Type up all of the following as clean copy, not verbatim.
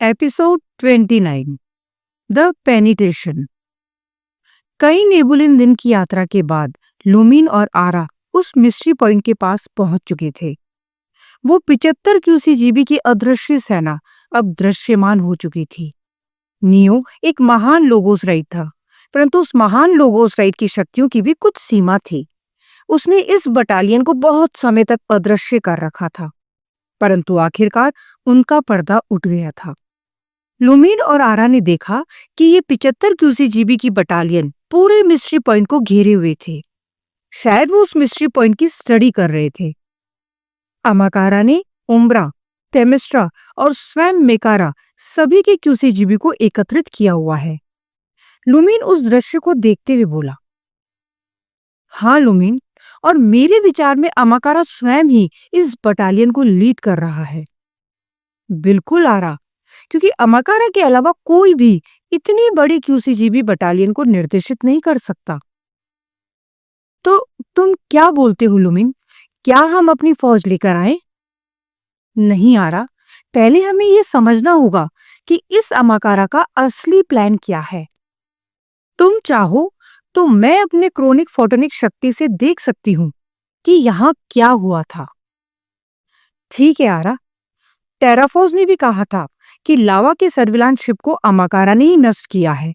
Episode 29। The penetration. कई नेबुलिन दिन की यात्रा के बाद लुमिन और आरा उस मिस्ट्री पॉइंट के पास पहुंच चुके थे। वो 75 क्यूसीजीबी की अदृश्य सेना अब दृश्यमान हो चुकी थी। नियो एक महान लोगोस राइट था, परंतु उस महान लोगोस राइट की शक्तियों की भी कुछ सीमा थी। उसने इस बटालियन को बहुत समय तक अदृश्य कर रखा था, परंतु आखिरकार उनका पर्दा उठ गया था। लुमिन और आरा ने देखा कि ये 75 क्यूसीजीबी की बटालियन पूरे मिस्ट्री पॉइंट को घेरे हुए थे। शायद वो उस मिस्ट्री पॉइंट की स्टडी कर रहे थे। अमाकारा ने उम्ब्रा, टेमिस्ट्रा और स्वयं मेकारा सभी के क्यूसीजीबी को एकत्रित किया हुआ है। लुमिन उस दृश्य को देखते हुए बोला, हाँ लुमिन, और मेरे विचार में अमाकारा स्वयं ही इस बटालियन को लीड कर रहा है। बिल्कुल आरा, क्योंकि अमाकारा के अलावा कोई भी इतनी बड़ी क्यूसीजीबी बटालियन को निर्देशित नहीं कर सकता। तो तुम क्या बोलते हो लुमिन? क्या हम अपनी फौज लेकर आए? नहीं आरा, पहले हमें यह समझना होगा कि इस अमाकारा का असली प्लान क्या है। तुम चाहो तो मैं अपने क्रोनिक फोटोनिक शक्ति से देख सकती हूँ कि यहाँ क्या हुआ था। ठीक है आरा, टेराफोस ने भी कहा था कि लावा के सर्विलांस शिप को अमाकारा ने ही नष्ट किया है।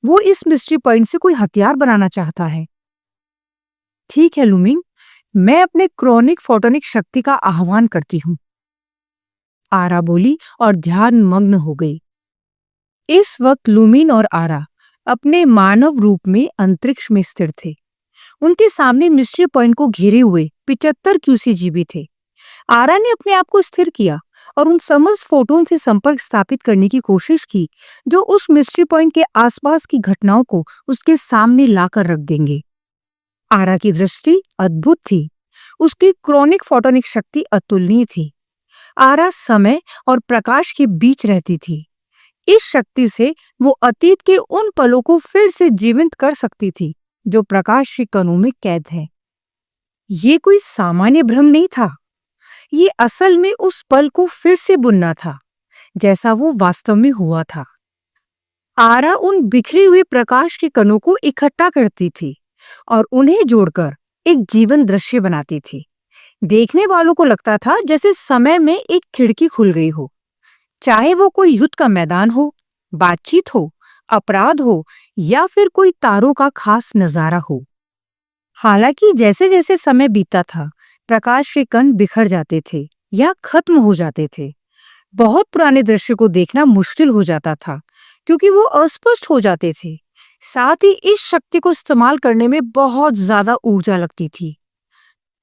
वो इस मिस्ट्री पॉइंट से कोई हथियार बनाना चाहता है। ठीक है लुमिन, मैं अपने क्रोनिक फोटोनिक शक्ति का आह्वान करती हूँ, आरा बोली और ध्यान मग्न हो गई। इस वक्त लुमिन और आरा अपने मानव रूप में अंतरिक्ष में स्थिर थे। उनके सामने मिस्ट्री पॉइंट को घेरे हुए 75 क्यूसीजीबी थे। आरा ने अपने आप को स्थिर किया और उन समस्त फोटोन से संपर्क स्थापित करने की कोशिश की जो उस मिस्ट्री पॉइंट के आसपास की घटनाओं को उसके सामने लाकर रख देंगे। आरा की दृष्टि अद्भुत थी। उसकी क्रोनिक फोटोनिक शक्ति अतुलनीय थी। आरा समय और प्रकाश के बीच रहती थी। इस शक्ति से वो अतीत के उन पलों को फिर से जीवित कर सकती थी जो प्रकाश के कणों में कैद है। ये कोई सामान्य भ्रम नहीं था। ये असल में उस पल को फिर से बुनना था जैसा वो वास्तव में हुआ था। आरा उन बिखरे हुए प्रकाश के कणों को इकट्ठा करती थी और उन्हें जोड़कर एक जीवन दृश्य बनाती थी। देखने वालों को लगता था जैसे समय में एक खिड़की खुल गई हो। चाहे वो कोई युद्ध का मैदान हो, बातचीत हो, अपराध हो या फिर कोई तारों का खास नजारा हो। हालांकि जैसे जैसे समय बीतता था, प्रकाश के कण बिखर जाते थे या खत्म हो जाते थे। बहुत पुराने दृश्य को देखना मुश्किल हो जाता था क्योंकि वो अस्पष्ट हो जाते थे। साथ ही इस शक्ति को इस्तेमाल करने में बहुत ज्यादा ऊर्जा लगती थी।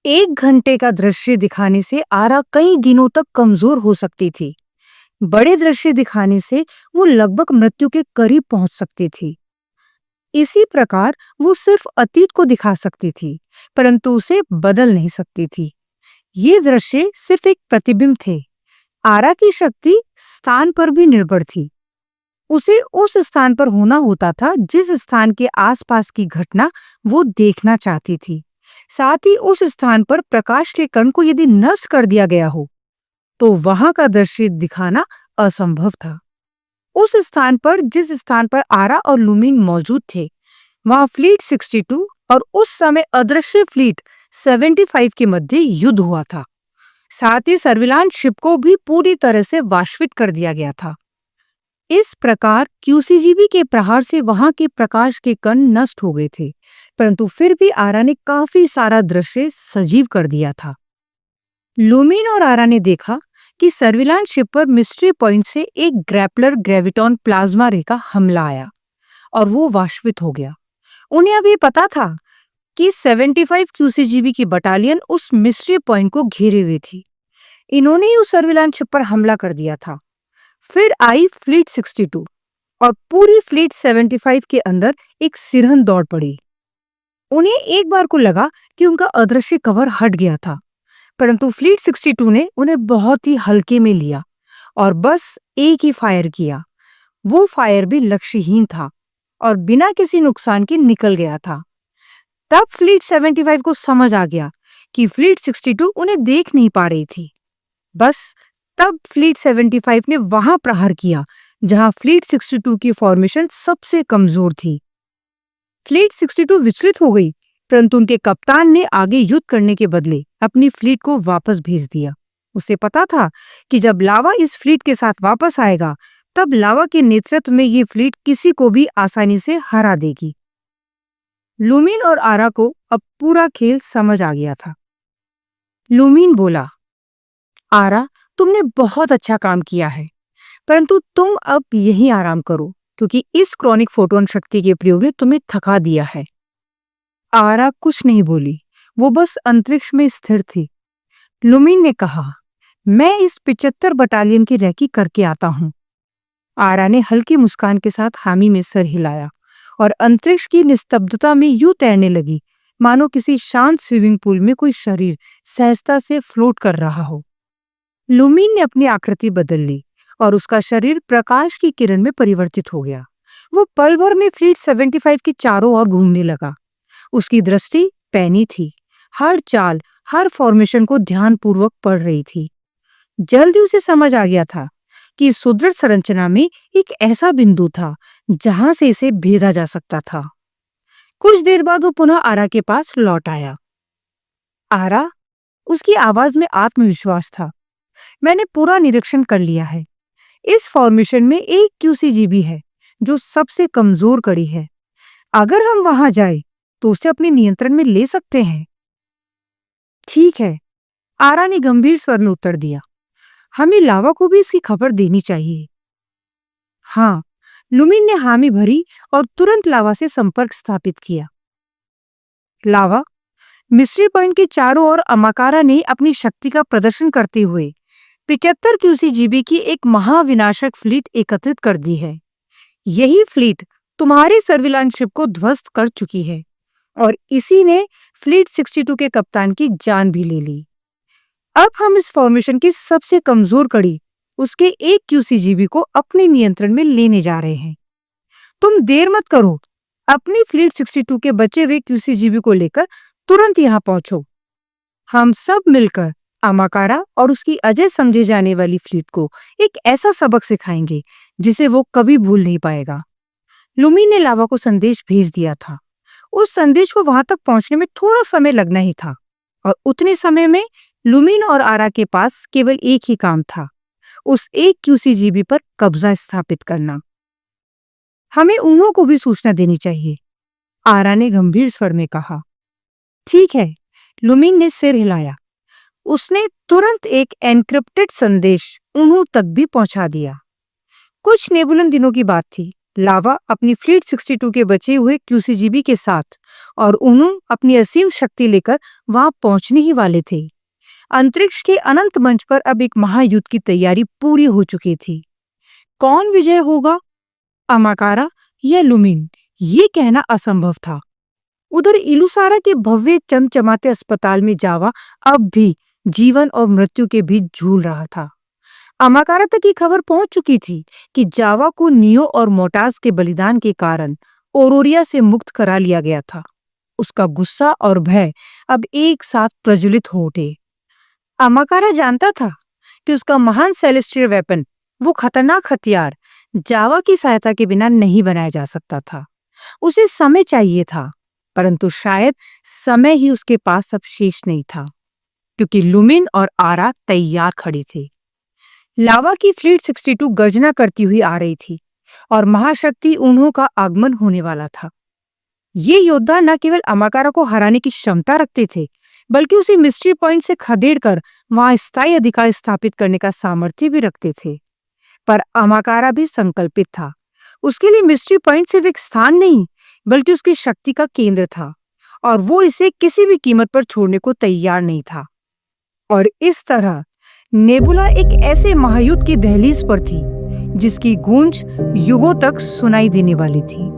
1 घंटे का दृश्य दिखाने से आरा कई दिनों तक कमजोर हो सकती थी। बड़े दृश्य दिखाने से वो लगभग मृत्यु के करीब पहुंच सकती थी। इसी प्रकार वो सिर्फ अतीत को दिखा सकती थी, परंतु उसे बदल नहीं सकती थी। ये दृश्य सिर्फ एक प्रतिबिंब थे। आरा की शक्ति स्थान पर भी निर्भर थी। उसे उस स्थान पर होना होता था जिस स्थान के आसपास की घटना वो देखना चाहती थी। साथ ही उस स्थान पर प्रकाश के कण को यदि नष्ट कर दिया गया हो तो वहां का दृश्य दिखाना असंभव था। उस स्थान पर जिस स्थान पर आरा और लुमिन मौजूद थे, वहां फ्लीट 62 और उस समय अदृश्य फ्लीट 75 के मध्य युद्ध हुआ था। साथ ही सर्विलांस शिप को भी पूरी तरह से वाष्पित कर दिया गया था। इस प्रकार क्यूसीजीबी के प्रहार से वहां के प्रकाश के कण नष्ट हो गए थे, परंतु फिर भी आरा ने काफी सारा दृश्य सजीव कर दिया था। लुमिन और आरा ने देखा कि सर्विलांस शिप पर मिस्ट्री पॉइंट से एक ग्रैपलर ग्रेविटॉन प्लाज्मा रे का हमला आया और वो वाष्पित हो गया। उन्हें अब ये पता था कि 75 क्यूसीजीबी की बटालियन उस मिस्ट्री पॉइंट को घेरे हुए थी। इन्होंने ही उस सर्विलांस शिप पर हमला कर दिया था। फिर आई फ्लीट 62 और पूरी फ्लीट 75 के अंदर एक सिरहन दौड़ पड़ी। उन्हें एक बार को लगा कि उनका अदृश्य कवर हट गया था, परंतु फ्लीट 62 ने उन्हें बहुत ही हल्के में लिया और बस एक ही फायर किया। वो फायर भी लक्ष्यहीन था और बिना किसी नुकसान के निकल गया था। तब फ्लीट 75 को समझ आ गया कि फ्लीट 62 उन्हें देख नहीं पा रही थी। बस तब फ्लीट 75 ने वहां प्रहार किया जहां फ्लीट 62 की फॉर्मेशन सबसे कमजोर थी। फ्लीट 62 विचलित हो गई, परंतु उनके कप्तान ने आगे युद्ध करने के बदले अपनी फ्लीट को वापस भेज दिया। उसे पता था कि जब लावा इस फ्लीट के साथ वापस आएगा, तब लावा के नेतृत्व में ये फ्लीट किसी को भी आसानी से हरा देगी। लुमीन और आरा को अब पूरा खेल समझ आ गया था। लुमीन बोला, आरा, तुमने बहुत अच्छा काम किया है, परंतु तुम अब यहीं आराम करो, क्योंकि इस क्रॉनिक फोटोन शक्ति के प्रयोग ने तुम्हें थका दिया है। आरा कुछ नहीं बोली, वो बस अंतरिक्ष में स्थिर थी। लुमीन ने कहा, मैं इस 75 बटालियन की रैकी करके आता हूँ। आरा ने हल्की मुस्कान के साथ हामी में सर हिलाया और अंतरिक्ष की निस्तब्धता में यूं तैरने लगी मानो किसी शांत स्विमिंग पूल में कोई शरीर सहजता से फ्लोट कर रहा हो। लुमीन ने अपनी आकृति बदल ली और उसका शरीर प्रकाश की किरण में परिवर्तित हो गया। वो पल भर में फ्लीट 75 के चारों ओर घूमने लगा। उसकी दृष्टि पैनी थी, हर चाल, हर फॉर्मेशन को ध्यानपूर्वक पढ़ रही थी। जल्दी उसे समझ आ गया था कि इस सुदृढ़ संरचना में एक ऐसा बिंदु था जहां से इसे भेदा जा सकता था। कुछ देर बाद वो पुनः आरा के पास लौट आया। आरा, उसकी आवाज में आत्मविश्वास था। मैंने पूरा निरीक्षण कर लिया है। इस फॉर्मेशन में एक क्यूसीजीबी है जो सबसे कमजोर कड़ी है। अगर हम वहां जाए तो उसे अपने नियंत्रण में ले सकते हैं। ठीक है, आरा ने गंभीर स्वर में उत्तर दिया। हमें लावा को भी इसकी खबर देनी चाहिए। हाँ, लुमीन ने हामी भरी और तुरंत लावा से संपर्क स्थापित किया। लावा, मिस्ट्री पॉइंट के चारों ओर अमाकारा ने अपनी शक्ति का प्रदर्शन करते हुए 75 क्यूसीजीबी की एक महाविनाशक फ्लीट एकत्रित कर दी है। यही फ्लीट तुम्हारी सर्विलांस शिप को ध्वस्त कर चुकी है और इसी ने फ्लीट 62 के कप्तान की जान भी ले ली। अब हम इस फॉर्मेशन की सबसे कमजोर कड़ी, उसके एक क्यूसीजीबी को अपने नियंत्रण में लेने जा रहे हैं। तुम देर मत करो, अपनी फ्लीट 62 के बचे हुए क्यूसीजीबी को लेकर तुरंत यहाँ पहुंचो। हम सब मिलकर अमाकारा और उसकी अजय समझे जाने वाली फ्लीट को एक ऐसा सबक सिखाएंगे जिसे वो कभी भूल नहीं पाएगा। लुमीन ने लावा को संदेश भेज दिया था। उस संदेश को वहां तक पहुंचने में थोड़ा समय लगना ही था और उतने समय में लुमीन और आरा के पास केवल एक ही काम था, उस एक क्यूसीजीबी पर कब्जा स्थापित करना। हमें उन्हों को भी सूचना देनी चाहिए, आरा ने गंभीर स्वर में कहा। ठीक है, लुमीन ने सिर हिलाया। उसने तुरंत एक एन्क्रिप्टेड संदेश उन्हों तक भी पहुंचा दिया। कुछ नेबुलन दिनों की बात थी। लावा अपनी फ्लीट 62 के बचे हुए क्यूसीजीबी के साथ और उन्हों अपनी असीम शक्ति लेकर वहां पहुंचने ही वाले थे। अंतरिक्ष के अनंत मंच पर अब एक महायुद्ध की तैयारी पूरी हो चुकी थी। कौन विजय होगा, अमाकारा या लुमीन, ये कहना असंभव था। उधर इलुसारा के भव्य चमचमाते अस्पताल में जावा अब भी जीवन और मृत्यु के बीच झूल रहा था। अमाकारा तक ये खबर पहुंच चुकी थी कि जावा को नियो और मोटाज के बलिदान के कारण ओरोरिया से मुक्त करा लिया गया था। उसका गुस्सा और भय अब एक साथ प्रज्वलित हो उठे। अमाकारा जानता था कि उसका महान सेलेस्टियल वेपन, वो खतरनाक हथियार, जावा की सहायता के बिना नहीं बनाया जा सकता था। उसे समय चाहिए था, परंतु शायद समय ही उसके पास अब शेष नहीं था, क्योंकि लुमीन और आरा तैयार खड़ी थी। लावा की फ्लीट 62 गर्जना करती हुई आ रही थी और महाशक्ति उन्हों का आगमन होने वाला था। ये योद्धा न केवल अमाकारा को हराने की क्षमता रखते थे, बल्कि उसे मिस्ट्री पॉइंट से खदेड़कर वहां स्थायी अधिकार स्थापित करने का सामर्थ्य भी रखते थे। पर अमाकारा भी संकल्पित था। उसके लिए मिस्ट्री पॉइंट सिर्फ एक स्थान नहीं, बल्कि उसकी शक्ति का केंद्र था और वो इसे किसी भी कीमत पर छोड़ने को तैयार नहीं था। और इस तरह नेबुला एक ऐसे महायुद्ध की दहलीज पर थी जिसकी गूंज युगों तक सुनाई देने वाली थी।